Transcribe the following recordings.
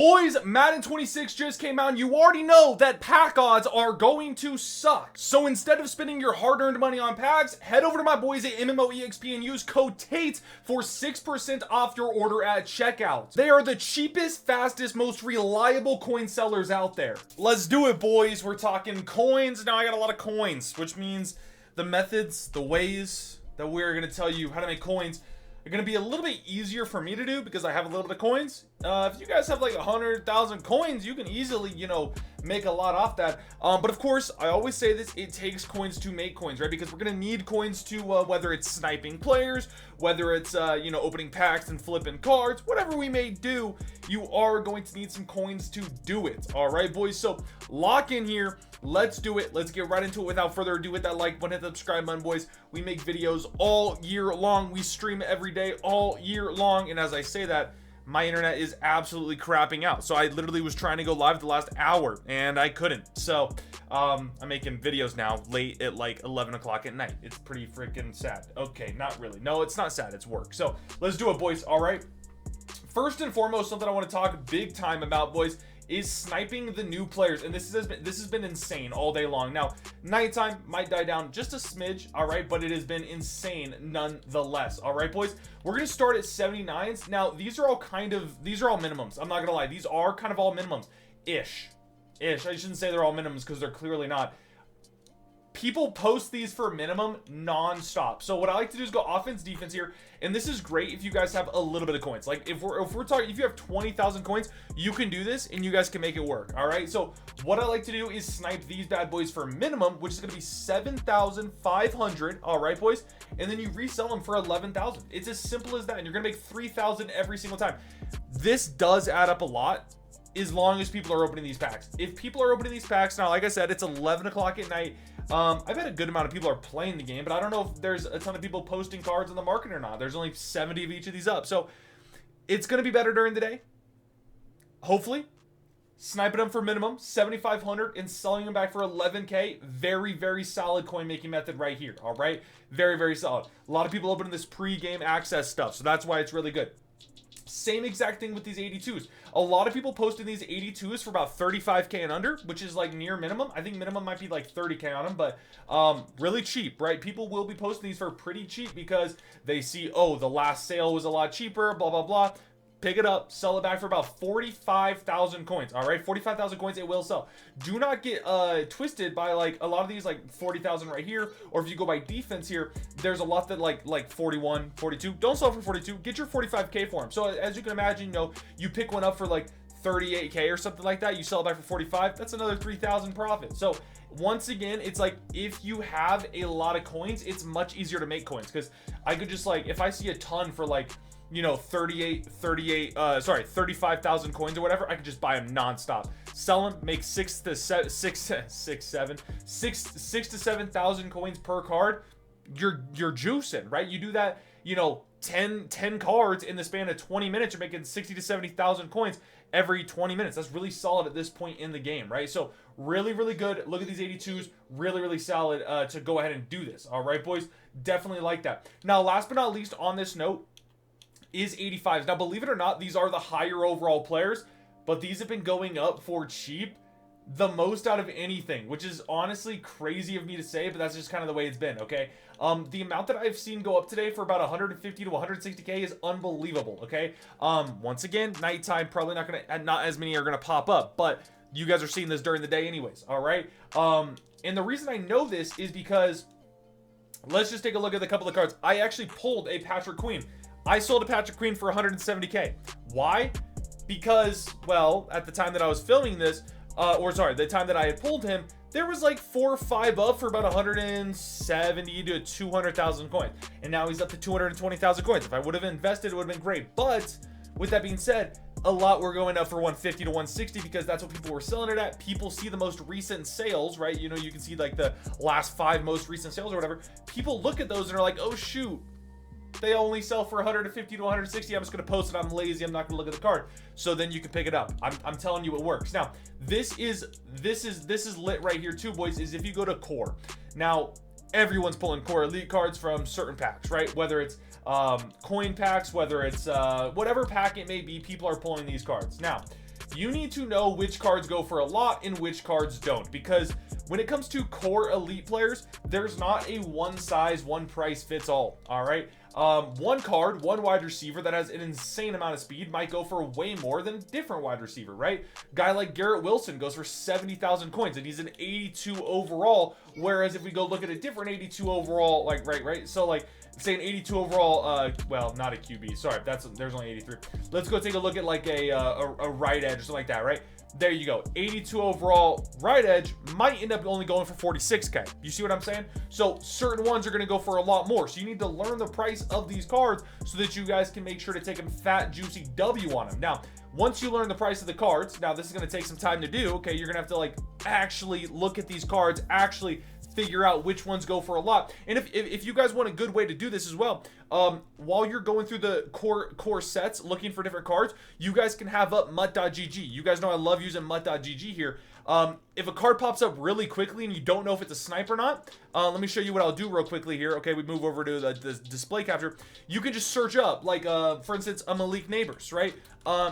Boys, Madden 26 just came out and you already know that pack odds are going to suck. So instead of spending your hard-earned money on packs, head over to my boys at MMOEXP and use code TATE for 6% off your order at checkout. They are the cheapest, fastest, most reliable coin sellers out there. Let's do it, boys. We're talking coins. Now I got a lot of coins, which means the methods, the ways that we're going to tell you how to make coins are going to be a little bit easier for me to do because I have a little bit of coins. If you guys have like 100,000 coins, you can easily, make a lot off that. But of course, I always say this, it takes coins to make coins, right? Because we're going to need coins to, whether it's sniping players, whether it's, opening packs and flipping cards, whatever we may do, you are going to need some coins to do it. All right, boys. So lock in here. Let's do it. Let's get right into it without further ado. With that like button, hit the subscribe button, boys. We make videos all year long. We stream every day all year long. And as I say that, my internet is absolutely crapping out. So I literally was trying to go live the last hour and I couldn't. So I'm making videos now late at like 11 o'clock at night. It's pretty freaking sad. Okay, not really. No, it's not sad. It's work. So let's do it, boys. All right. First and foremost, something I want to talk big time about, boys, is sniping the new players. And this has been insane all day long. Now, nighttime might die down just a smidge, all right, but it has been insane nonetheless. All right, boys, we're gonna start at 79s. Now, these are all minimums. I'm not gonna lie, these are kind of all minimums ish. I shouldn't say they're all minimums because they're clearly not. People post these for minimum non-stop. So what I like to do is go offense, defense here. And this is great if you guys have a little bit of coins. Like if we're talking, if you have 20,000 coins, you can do this and you guys can make it work. All right. So what I like to do is snipe these bad boys for minimum, which is going to be 7,500. All right, boys. And then you resell them for 11,000. It's as simple as that. And you're going to make 3,000 every single time. This does add up a lot as long as people are opening these packs. If people are opening these packs now, like I said, it's 11 o'clock at night. I bet a good amount of people are playing the game, but I don't know if there's a ton of people posting cards on the market or not. There's only 70 of each of these up. So it's going to be better during the day. Hopefully. Sniping them for minimum 7,500 and selling them back for 11K. Very, very solid coin making method right here. All right. Very, very solid. A lot of people opening this pre-game access stuff. So that's why it's really good. Same exact thing with these 82s. A lot of people posting these 82s for about 35K and under, which is like near minimum. I think minimum might be like 30K on them, but really cheap, right? People will be posting these for pretty cheap because they see, oh, the last sale was a lot cheaper, blah, blah, blah. Pick it up, sell it back for about 45,000 coins. All right, 45,000 coins, it will sell. Do not get twisted by like a lot of these, like 40,000 right here, or if you go by defense here, there's a lot that like 41, 42. Don't sell for 42. Get your 45K for them. So as you can imagine, you pick one up for like 38K or something like that. You sell it back for 45. That's another 3,000 profit. So once again, it's like if you have a lot of coins, it's much easier to make coins because I could just like if I see a ton for like 35,000 coins or whatever, I could just buy them nonstop, sell them, make 6 to 7,000 coins per card. You're juicing, right? You do that, 10 cards in the span of 20 minutes, you're making 60 to 70,000 coins every 20 minutes. That's really solid at this point in the game, right? So really, really good. Look at these 82s, really, really solid to go ahead and do this. All right, boys, definitely like that. Now, last but not least on this note, is 85s. Now, believe it or not, these are the higher overall players, but these have been going up for cheap the most out of anything, which is honestly crazy of me to say, but that's just kind of the way it's been, okay? The amount that I've seen go up today for about 150 to 160K is unbelievable, okay? Once again, nighttime, probably not as many are gonna pop up, but you guys are seeing this during the day anyways, all right? And the reason I know this is because let's just take a look at a couple of cards. I actually pulled a Patrick Queen. I sold a Patrick Queen for 170K. Why? Because, well, at the time that I was filming this, the time that I had pulled him, there was like 4 or 5 up for about 170 to 200,000 coins. And now he's up to 220,000 coins. If I would have invested, it would have been great. But with that being said, a lot were going up for 150 to 160 because that's what people were selling it at. People see the most recent sales, right? You can see like the last 5 most recent sales or whatever. People look at those and are like, oh, shoot. They only sell for 150 to 160. I'm just going to post it. I'm lazy. I'm not going to look at the card. So then you can pick it up. I'm telling you it works. Now, this is lit right here too, boys, is if you go to core. Now, everyone's pulling core elite cards from certain packs, right? Whether it's coin packs, whether it's whatever pack it may be, people are pulling these cards. Now, you need to know which cards go for a lot and which cards don't, because when it comes to core elite players, there's not a one size, one price fits all. All right. One card, one wide receiver that has an insane amount of speed might go for way more than a different wide receiver, right? Guy like Garrett Wilson goes for 70,000 coins and he's an 82 overall. Whereas if we go look at a different 82 overall, like, right. So like, say an 82 overall, well, not a QB. Sorry, there's only 83. Let's go take a look at like a right edge or something like that, right? There you go. 82 overall right edge might end up only going for 46k. You see what I'm saying? So certain ones are going to go for a lot more. So you need to learn the price of these cards so that you guys can make sure to take a fat, juicy W on them. Now, once you learn the price of the cards, now this is going to take some time to do. Okay, you're going to have to like actually look at these cards, actually figure out which ones go for a lot. And if you guys want a good way to do this as well, while you're going through the core sets looking for different cards, you guys can have up mutt.gg. You guys know I love using mutt.gg here. If a card pops up really quickly and you don't know if it's a snipe or not, let me show you what I'll do real quickly here. Okay, we move over to the display capture. You can just search up, like, for instance, a Malik Neighbors, right?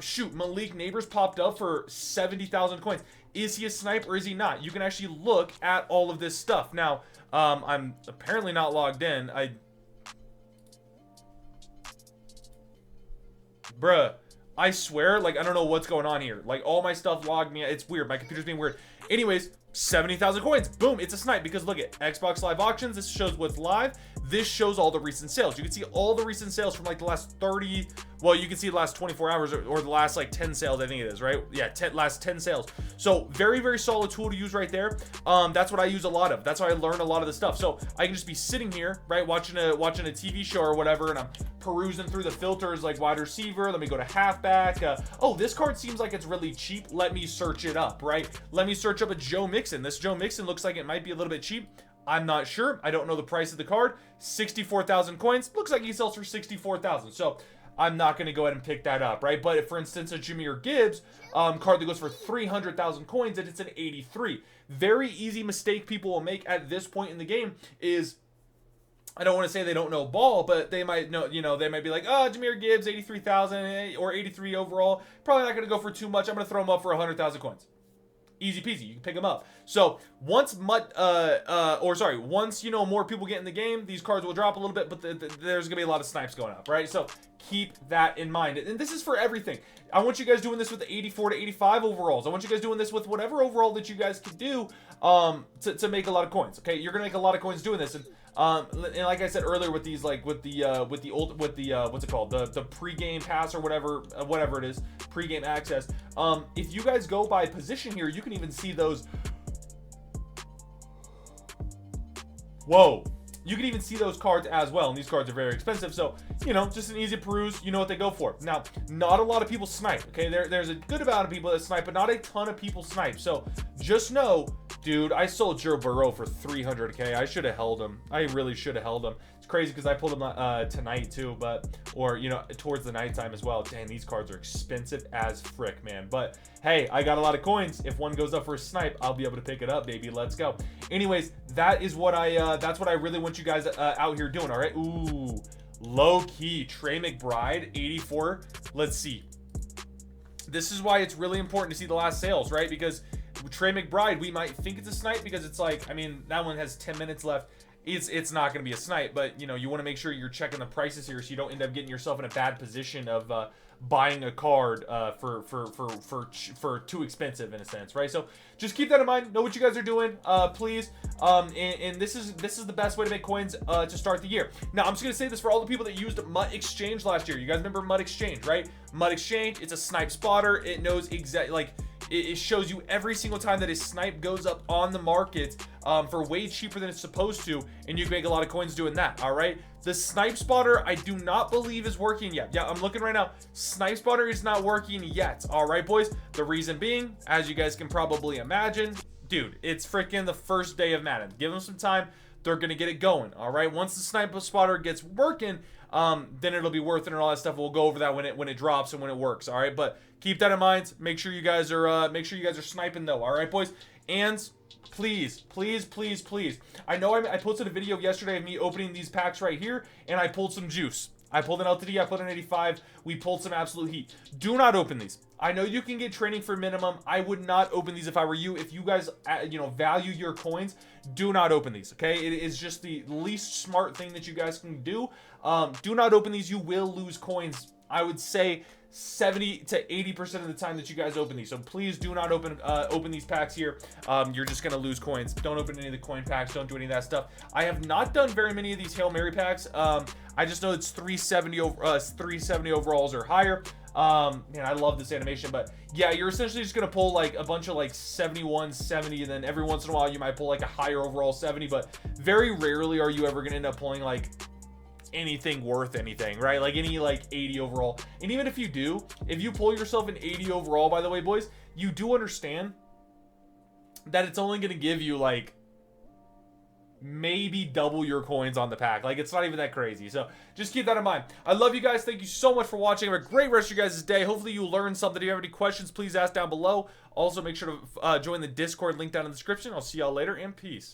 Shoot, Malik Neighbors popped up for 70,000 coins. Is he a snipe or is he not? You can actually look at all of this stuff. Now, I'm apparently not logged in. Bruh, I swear, like, I don't know what's going on here. Like, all my stuff logged me. It's weird. My computer's being weird. Anyways, 70,000 coins. Boom, it's a snipe because look at Xbox Live Auctions. This shows what's live. This shows all the recent sales. You can see all the recent sales from like the last 30, well, you can see the last 24 hours or the last like 10 sales, I think it is, right? Yeah, last 10 sales. So very, very solid tool to use right there. That's what I use a lot of. That's how I learn a lot of the stuff. So I can just be sitting here, right, watching a TV show or whatever, and I'm perusing through the filters like wide receiver. Let me go to halfback. Oh, this card seems like it's really cheap. Let me search it up, right? Let me search up a Joe Mixon. This Joe Mixon looks like it might be a little bit cheap. I'm not sure. I don't know the price of the card. 64,000 coins. Looks like he sells for 64,000. So I'm not going to go ahead and pick that up, right? But if, for instance, a Jahmyr Gibbs card that goes for 300,000 coins and it's an 83. Very easy mistake people will make at this point in the game is, I don't want to say they don't know ball, but they might know, you know, they might be like, oh, Jahmyr Gibbs, 83,000 or 83 overall. Probably not going to go for too much. I'm going to throw him up for 100,000 coins. Easy peasy, you can pick them up. So once once you know more people get in the game, these cards will drop a little bit, but there's gonna be a lot of snipes going up, right? So keep that in mind. And this is for everything. I want you guys doing this with the 84 to 85 overalls. I want you guys doing this with whatever overall that you guys can do to make a lot of coins. Okay, you're gonna make a lot of coins doing this. And like I said earlier, with these, like with the what's it called, the pregame pass or whatever it is, pregame access. If you guys go by position here, you can even see those. Whoa. You can even see those cards as well, and these cards are very expensive, so, you know, just an easy peruse, you know what they go for. Now, not a lot of people snipe, okay? There's a good amount of people that snipe, but not a ton of people snipe, so just know, dude, I sold Joe Burrow for 300k. I should have held him. I really should have held him. It's crazy because I pulled him tonight too, or, you know, towards the nighttime as well. Dang, these cards are expensive as frick, man. But hey, I got a lot of coins. If one goes up for a snipe, I'll be able to pick it up, baby. Let's go. Anyways, that's what I really want you guys out here doing. All right. Ooh, low key Trey McBride, 84. Let's see. This is why it's really important to see the last sales, right? Because Trey McBride, we might think it's a snipe because it's like, I mean, that one has 10 minutes left. It's not going to be a snipe, but, you know, you want to make sure you're checking the prices here so you don't end up getting yourself in a bad position of buying a card for too expensive in a sense, right? So just keep that in mind. Know what you guys are doing, please. And this is the best way to make coins to start the year. Now, I'm just gonna say this for all the people that used Mutt Exchange last year. You guys remember Mutt Exchange, right? Mutt Exchange, it's a snipe spotter. It knows exactly, like, it shows you every single time that a snipe goes up on the market for way cheaper than it's supposed to, and you can make a lot of coins doing that. All right, the snipe spotter I do not believe is working yet. Yeah, I'm looking right now. Snipe spotter is not working yet. All right, boys. The reason being, as you guys can probably imagine, dude, it's freaking the first day of Madden. Give them some time. They're gonna get it going. All right, once the snipe spotter gets working, then it'll be worth it and all that stuff. We'll go over that when it drops and when it works. All right, but keep that in mind. Make sure you guys are sniping though. All right, boys. And please, please, please, please. I know I posted a video yesterday of me opening these packs right here, and I pulled some juice. I pulled an LTD, I pulled an 85. We pulled some absolute heat. Do not open these. I know you can get training for minimum. I would not open these if I were you. If you guys, you know, value your coins, do not open these, okay? It is just the least smart thing that you guys can do. Do not open these. You will lose coins, I would say, 70 to 80% of the time that you guys open these. So please do not open these packs here. You're just gonna lose coins. Don't open any of the coin packs. Don't do any of that stuff. I have not done very many of these Hail Mary packs. I just know it's 370 overalls or higher. Man, I love this animation, but yeah, you're essentially just gonna pull like a bunch of like 71, 70, and then every once in a while you might pull like a higher overall 70, but very rarely are you ever gonna end up pulling like anything worth anything, right? Like any like 80 overall. And even if you do, if you pull yourself an 80 overall, by the way, boys, you do understand that it's only gonna give you like maybe double your coins on the pack. Like, it's not even that crazy. So just keep that in mind. I love you guys. Thank you so much for watching. Have a great rest of your guys' day. Hopefully you learned something. If you have any questions, please ask down below. Also, make sure to join the Discord link down in the description. I'll see y'all later, and peace.